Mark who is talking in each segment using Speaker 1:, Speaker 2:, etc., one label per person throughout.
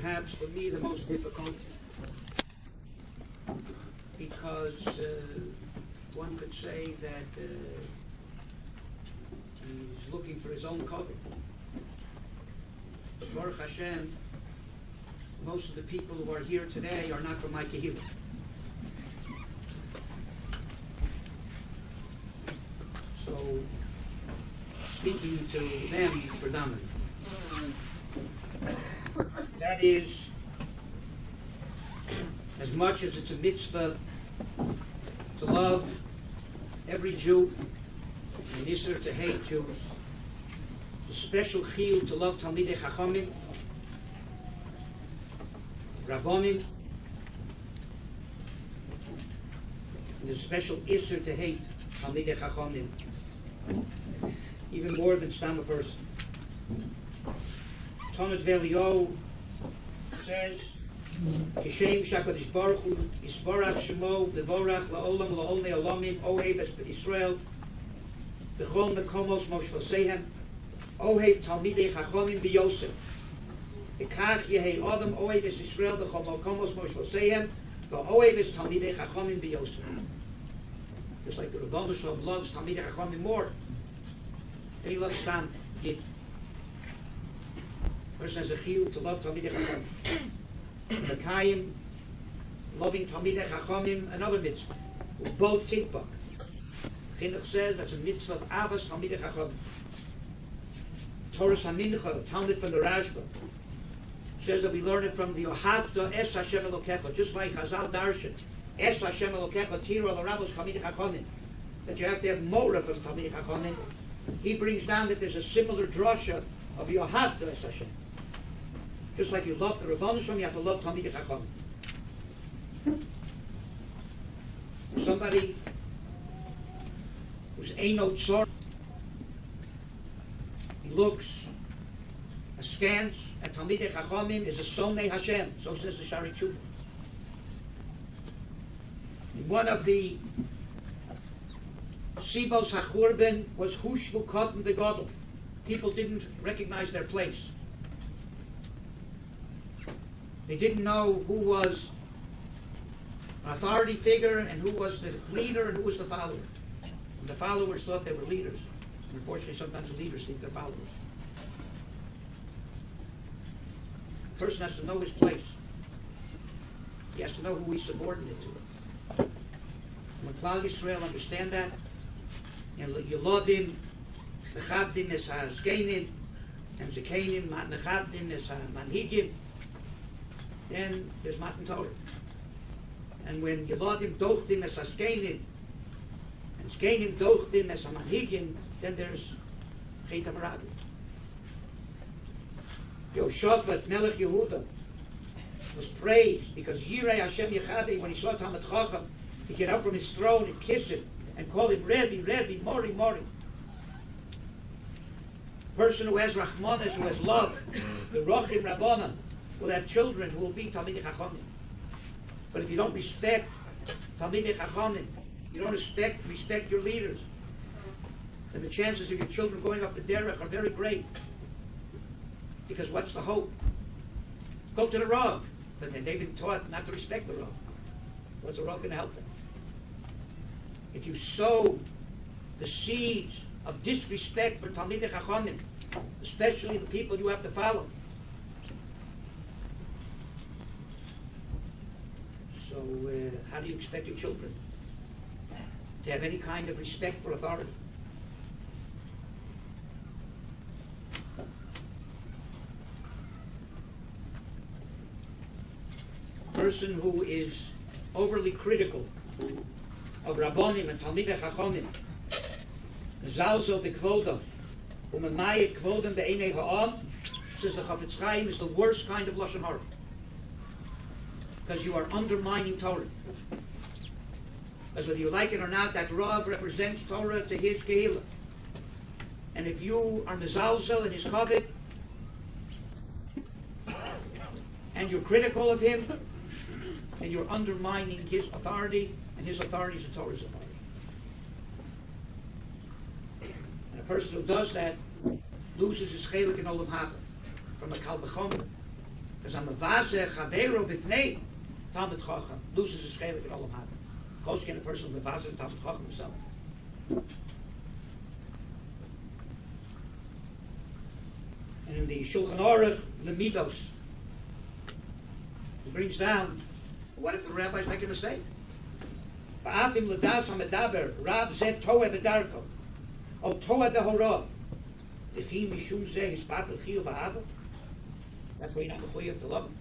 Speaker 1: perhaps for me the most difficult, because one could say that he's looking for his own covet. But Baruch Hashem, most of the people who are here today are not from my kehillah. So, speaking to them predominantly. That is, as much as it's a mitzvah to love every Jew, and Isser to hate Jews, the special chiyuv to love Talmidei Chachamim, Rabbonim, and the special Isser to hate Talmidei Chachamim, even more than stam a person. Tonat Velio says, Kishem Shakadosh Baruch Hu Yisborach Shemo Bevorach La'olam La'ol Ne'olamim Ohev Es Israel B'chol Mekomos Moshvosehem Ohev Talmidei Chachamim B'Yosef Ekach Yehei Adam Ohev Es Israel B'chol Mekomos Moshvosehem V'Ohev Es Talmidei Chachamim B'Yosef. Just like the Rebbeinu Shalom loves Talmidei Chachamim more, he loves Stam Yid. Person has a chiyuv to love Talmidei Chachamim. Mekayim, loving Talmidei Chachamim, another mitzvah. Both tikbak. Chinuch says that's a mitzvah of Avas Talmidei Chachamim. Torah Hamincha, Talmud from the Rashba, says that we learn it from the Ohavta Es Hashem Elokecha, just like Chazal Darshan, Es Hashem Elokecha, Tira L'Ravos Talmidei Chachamim, that you have to have Mora from Talmidei Chachamim. He brings down that there's a similar drasha of Yohavta Es Hashem. Just like you love the Rabbanim Shalom, you have to love Talmidei Chachamim. Somebody who's Eino Tzor, he looks askance at Talmidei Chachamim, is a Sonei Hashem, so says the Shari Tshuva. One of the Sibos HaChurban was Hushvu Kotten the Gedolah. People didn't recognize their place. They didn't know who was an authority figure and who was the leader and who was the follower. And the followers thought they were leaders. And unfortunately, sometimes the leaders think they're followers. A person has to know his place. He has to know who he's subordinate to. When Klal Yisrael understand that, and Yelodim, Mechabdim es ha-zkenim, and Zekenim, Mechabdim es ha-manhigim, then there's Matan Torah. And when Yelodim dochdim es ha-zkenim, and Zkenim dochdim es ha-manhigim, then there's Chet HaMarabim. Yoshafat Melech Yehuda was praised because Yirei Hashem Yechadei, when he saw Talmid Chacham, he get up from his throne and kiss him and call him Rebbe, Rebbe, Mori, Mori. Person who has Rachmanas, who has love, the Rochim Rabbanan, will have children who will be Talmidei Chachamim. But if you don't respect Talmidei Chachamim, you don't respect your leaders, then the chances of your children going off the derech are very great. Because what's the hope? Go to the Rav. But then they've been taught not to respect the Rav. What's the Rav going to help them? If you sow the seeds of disrespect for Talmidei Chachamim, especially the people you have to follow, so how do you expect your children to have any kind of respect for authority? Person who is overly critical of Rabbonim and Talmidei Chachamim, Zalzo b'kvodam, u'memayit kvodam be'enei ha'am, says the Chafetz Chaim, is the worst kind of Lashon Hara. Because you are undermining Torah. Because whether you like it or not, that Rav represents Torah to his Gedolah. And if you are mezalzel in his kavod, and you're critical of him, then you're undermining his authority, and his authority is the Torah's authority. And a person who does that loses his chelik in Olam Haba from a Kal V'chomer. Because I'm a vase chavero b'fnei Talmud Chacham loses his chelik in all of Haba. Kosh can a person with vase Talmud Chacham himself. And in the Shulchan Aruch, the Midos, he brings down, what if the rabbis make a mistake? Ba'atim l'das ha'medaber, Rav Zev Toeh b'darko, o Toeh b'horah, v'chi mishum zeh hispat l'chiyu v'ahava. That's why you're not mechuyev to love him.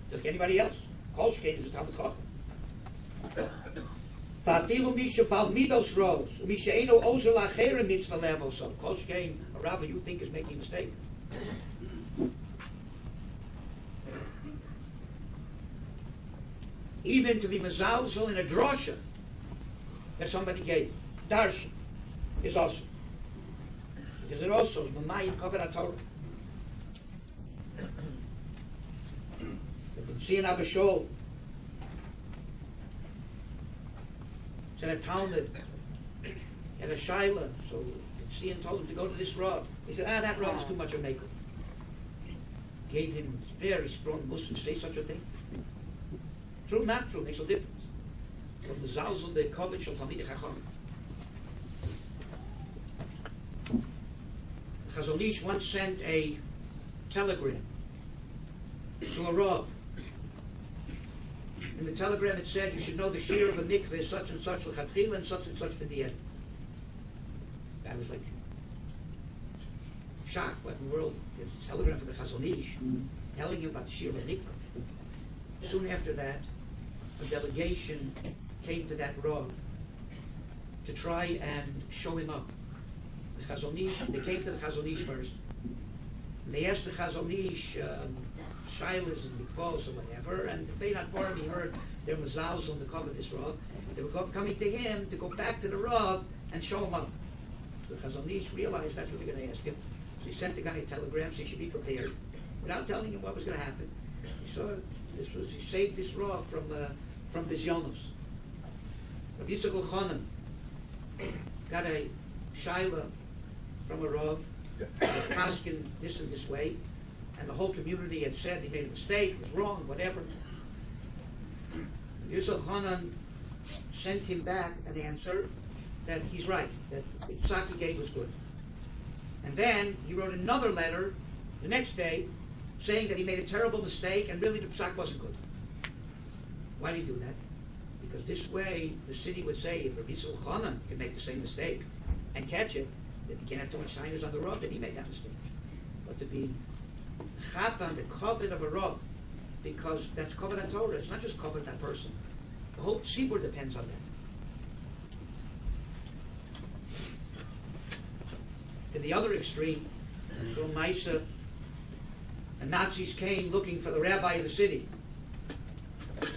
Speaker 1: Just like anybody else. Kol shkein is a Talmud Chacham. Va'afilu misha bal midos ros, misha eino ozer la'achera mitzvah level. So Kol shkein, a rabbi you think is making a mistake. Even to be mezalzel in a drosha that somebody gave, darshan, is also. Because it also is Mamayim Kavod HaTorah. You can see in Abba Shol, it's in a Talmud, and a Shaila, so Sion told him to go to this Rav. He said, that Rav is too much a maker. Gave him very strong muscle to say such a thing. True, not true, makes no difference. From the Zalzal, the converge of Talmidei Chacham. Chazon Ish once sent a telegram to a Rav. In the telegram it said, you should know the shear of a mikveh is such and such l'chatchila and such in the end. I was like, shocked. What in the world? There's a telegram for the Chazon Ish telling him about the shear of a mikveh. Soon after that, a delegation came to that Rav to try and show him up. The Chazon Ish, they came to the Chazon Ish first. And they asked the Chazon Ish, shilas and mikvos or whatever, and they not for him, he heard their mazals on the cover of this Rav. They were coming to him to go back to the Rav and show him up. The Chazon Ish realized that's what they're going to ask him. So he sent the guy a telegram so he should be prepared, without telling him what was going to happen. He saw he saved this Rav from Bizyonos. Rabbi Yitzchak Elchanan got a shaila from a Rav, Paskin this and this way, and the whole community had said he made a mistake, it was wrong, whatever. Rabbi Yitzchak Elchanan sent him back an answer that he's right, that the psak he gave was good. And then he wrote another letter the next day saying that he made a terrible mistake and really the psak wasn't good. Why did he do that? Because this way the city would say if Rabbi Yitzchak Elchanan can make the same mistake and catch it, then he can't have too much signers on the Rav that he made that mistake. But to be chap on the covet of a Rav, because that's covet on Torah, it's not just covet that person. The whole tzibur depends on that. To the other extreme, from Maisa, the Nazis came looking for the rabbi of the city. The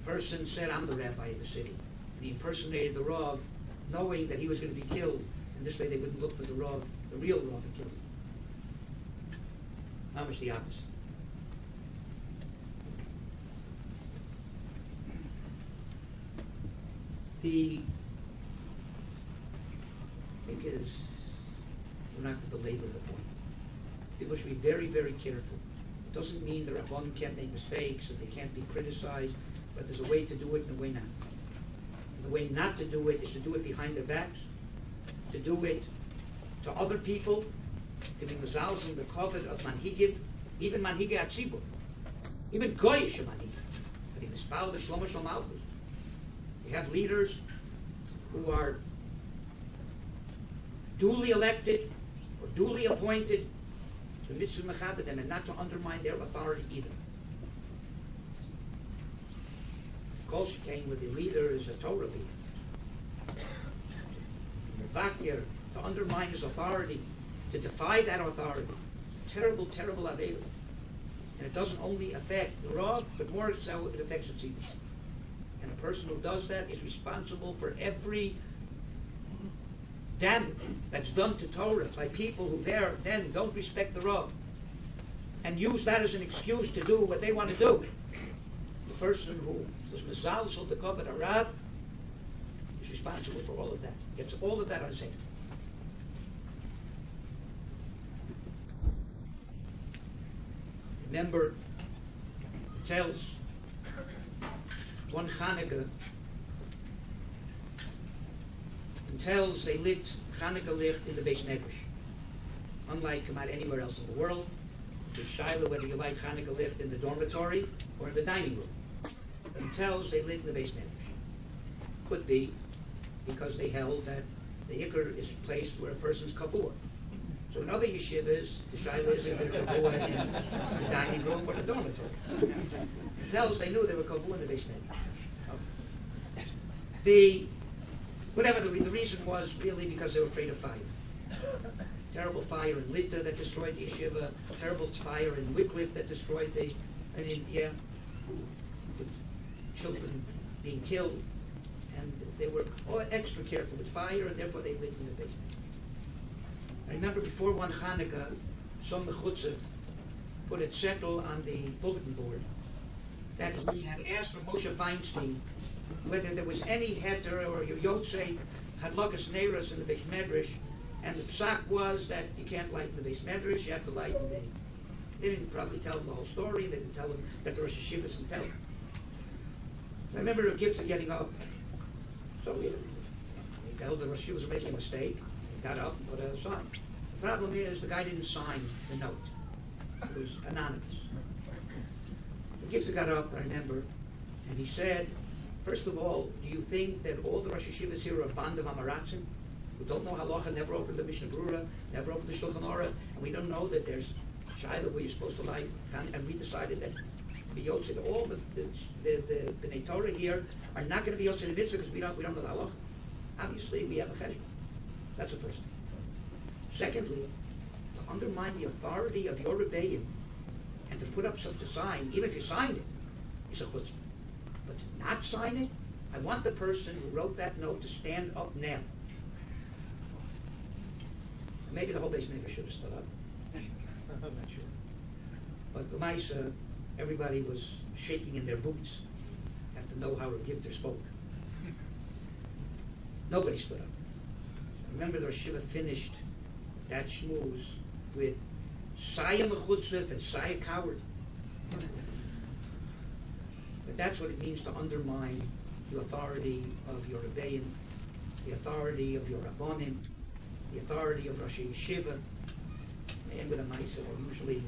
Speaker 1: person said, I'm the rabbi of the city. And he impersonated the Rav, knowing that he was going to be killed. And this way they wouldn't look for the Rav, the real Rav, and kill him. How much the opposite. I think it is, we don't have to belabor the point. People should be very, very careful. It doesn't mean the Rabbanim can't make mistakes and they can't be criticized, but there's a way to do it and a way not. And the way not to do it is to do it behind their backs, to do it to other people, to be mazals in the covet of manhigim, even manhigim atzibur, even goyish manhigim. But in Mispal v'shlomo shel malchus, you have leaders who are duly elected or duly appointed to mitzvah mechabed them and not to undermine their authority either. Kol came with the leader is a Torah leader. Mevakir, to undermine his authority, to defy that authority. Terrible, terrible avera. And it doesn't only affect the Rav, but more so it affects the tzibur. And a person who does that is responsible for every damage that's done to Torah by people who then don't respect the Rav and use that as an excuse to do what they want to do. The person who was mezalzel the covet HaRav is responsible for all of that. Gets all of that on his head. Remember, it tells one Chanukah, and tells they lit Chanukah licht in the Beis Medrash. Unlike about anywhere else in the world, it's Shiloh whether you light Chanukah licht in the dormitory or in the dining room. It tells they lit in the Beis Medrash. Could be because they held that the Hikr is placed where a person's kavua. So in other yeshivas, the Shiloh is if they're kavua in the dining room or the dormitory. It tells they knew they were kavua in the Beis Medrash. Whatever the reason was, really because they were afraid of fire. Terrible fire in Lita that destroyed the yeshiva, terrible fire in Wycliffe that destroyed the children being killed, and they were all extra careful with fire, and therefore they lived in the basement. I remember before one Hanukkah, some mechutzef put a zettel on the bulletin board that he had asked from Moshe Feinstein whether there was any heter or yotzei hadlakas neiros in the Beis Medrash, and the psak was that you can't light in the Beis Medrash, you have to light in the... They didn't probably tell him the whole story, they didn't tell him that the Rosh Yeshivas didn't tell him. So I remember the gifts of getting up. So we held the Rosh Yeshivas were making a mistake, he got up and put a sign. The problem is the guy didn't sign the note. It was anonymous. The gifts got up, I remember, and he said, first of all, do you think that all the Rosh Yeshivas here are a band of Amaratzim, who don't know halacha, never opened the Mishnah Berurah, never opened the Shulchan Aruch, and we don't know that there's Shiloh where you're supposed to light, and we decided that to be Yotzei, all the Bnei Torah here are not going to be Yotzei the Mitzvah because we don't know the halacha. Obviously, we have a cheshbon. That's the first thing. Secondly, to undermine the authority of your rebellion and to put up such a sign, even if you signed it, it's a chutzpah. But to not sign it, I want the person who wrote that note to stand up now. Maybe the whole Beis Medrash should have stood up. I'm not sure. But the Maisa, everybody was shaking in their boots and to know how a gifter spoke. Nobody stood up. I remember the Rosh Yeshiva finished that shmooze with Saya Mechutzef and Saya Coward. But that's what it means to undermine the authority of your rebellion, the authority of your Rabbonim, the authority of Rosh Yeshiva. I end with a Maisa. I usually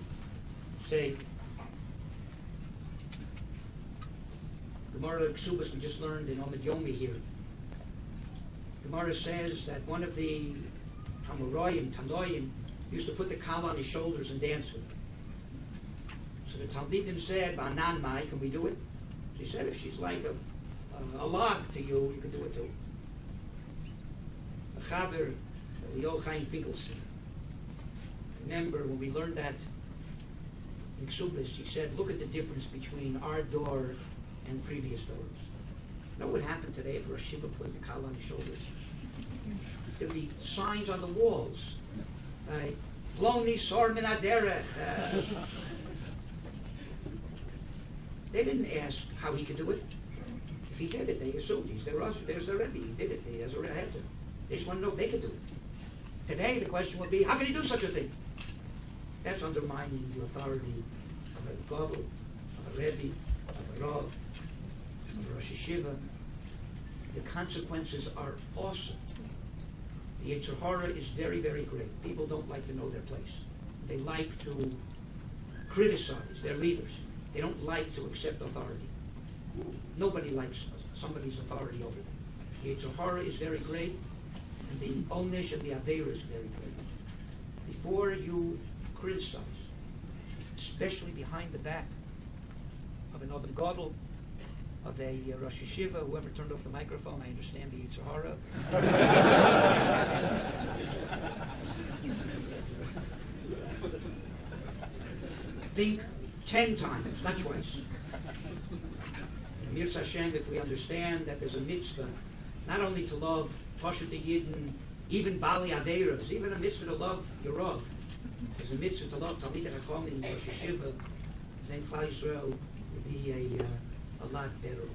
Speaker 1: say, Gemara Ksubas we just learned in Omid Yomi here. Gemara says that one of the Tanoim used to put the kala on his shoulders and dance with him. So the Talmidim said, Ba'anan Mai, can we do it? So he said, if she's like a log to you, you can do it too. A chaver, Leo Chaim Finkelstein. Remember when we learned that in Ksubis, he said, look at the difference between our door and previous doors. You know what happened today if Rosh Yeshiva put the kala on his shoulders? There'd be signs on the walls. Ploni sor min haderech. They didn't ask how he could do it. If he did it, they assumed there's the Rebbe. He did it. He has a heter. They just want to know if they could do it. Today, the question would be, how can he do such a thing? That's undermining the authority of a Gadol, of a Rebbe, of a Rav, of a Rosh Yeshiva. The consequences are awesome. The Yetzer Hara is very, very great. People don't like to know their place. They like to criticize their leaders. They don't like to accept authority. Nobody likes somebody's authority over them. The Yetzer Hara is very great, and the Onish and the Aveira is very great. Before you criticize, especially behind the back of an Adam Gadol, of a Rosh Yeshiva, whoever turned off the microphone, I understand the Yetzer Hara. Think 10 times, not twice. Mirz Hashem, if we understand that there's a mitzvah, not only to love Pashut Yidden, even Bali Aveiros, even a mitzvah to love your Rav. There's a mitzvah to love Talmidei Chacham in Rosh Yeshiva, then Klal Yisrael would be a lot better.